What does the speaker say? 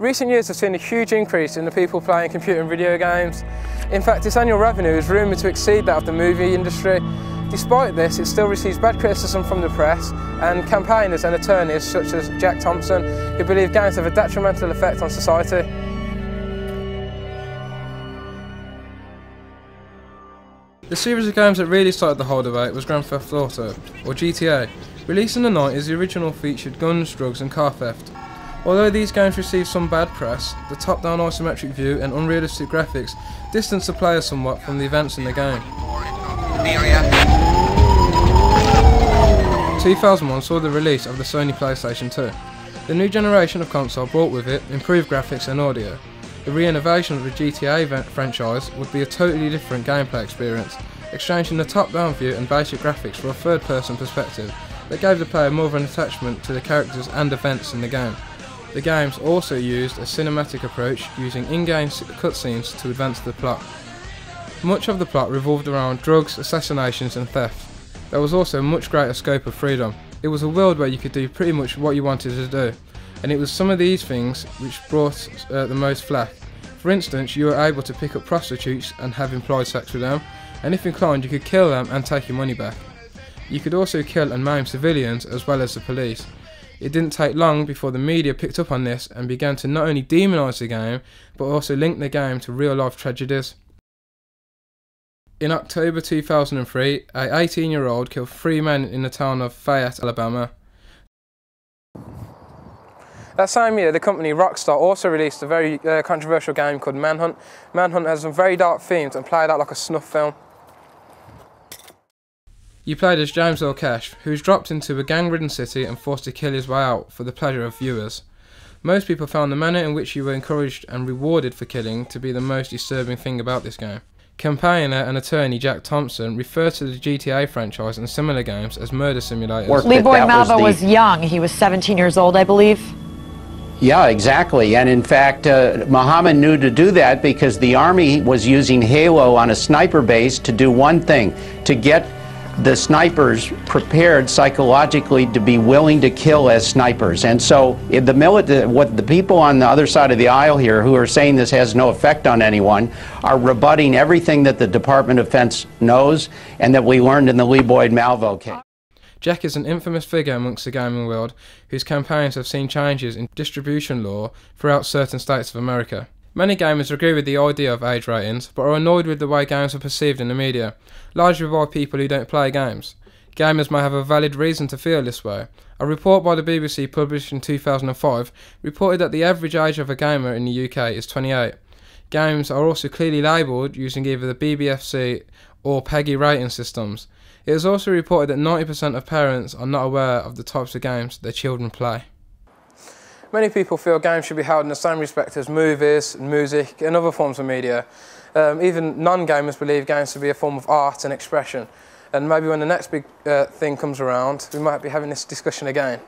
Recent years have seen a huge increase in the people playing computer and video games. In fact, its annual revenue is rumoured to exceed that of the movie industry. Despite this, it still receives bad criticism from the press and campaigners and attorneys such as Jack Thompson, who believe games have a detrimental effect on society. The series of games that really started the whole debate was Grand Theft Auto, or GTA. Released in the 90s, the original featured guns, drugs and car theft. Although these games received some bad press, the top-down isometric view and unrealistic graphics distanced the player somewhat from the events in the game. 2001 saw the release of the Sony PlayStation 2. The new generation of console brought with it improved graphics and audio. The re-innovation of the GTA franchise would be a totally different gameplay experience, exchanging the top-down view and basic graphics for a third-person perspective that gave the player more of an attachment to the characters and events in the game. The games also used a cinematic approach, using in-game cutscenes to advance the plot. Much of the plot revolved around drugs, assassinations and theft. There was also a much greater scope of freedom. It was a world where you could do pretty much what you wanted to do, and it was some of these things which brought the most flack. For instance, you were able to pick up prostitutes and have implied sex with them, and if inclined you could kill them and take your money back. You could also kill and maim civilians as well as the police. It didn't take long before the media picked up on this and began to not only demonise the game, but also link the game to real life tragedies. In October 2003, an 18-year-old killed 3 men in the town of Fayette, Alabama. That same year, the company Rockstar also released a very controversial game called Manhunt. Manhunt has some very dark themes and played out like a snuff film. You played as James Earl Cash, who was dropped into a gang-ridden city and forced to kill his way out for the pleasure of viewers. Most people found the manner in which you were encouraged and rewarded for killing to be the most disturbing thing about this game. Campaigner and attorney Jack Thompson referred to the GTA franchise and similar games as murder simulators. Leroy Malvo was young. He was 17 years old, I believe. Yeah, exactly. And in fact, Muhammad knew to do that because the Army was using Halo on a sniper base to do one thing, to get the snipers prepared psychologically to be willing to kill as snipers. And so what the people on the other side of the aisle here who are saying this has no effect on anyone are rebutting everything that the Department of Defense knows and that we learned in the Leroy Malvo case. Jack is an infamous figure amongst the gaming world whose campaigns have seen changes in distribution law throughout certain states of America. Many gamers agree with the idea of age ratings, but are annoyed with the way games are perceived in the media, largely by people who don't play games. Gamers may have a valid reason to feel this way. A report by the BBC published in 2005 reported that the average age of a gamer in the UK is 28. Games are also clearly labelled using either the BBFC or PEGI rating systems. It is also reported that 90% of parents are not aware of the types of games their children play. Many people feel games should be held in the same respect as movies, music and other forms of media. Even non-gamers believe games to be a form of art and expression. And maybe when the next big thing comes around, we might be having this discussion again.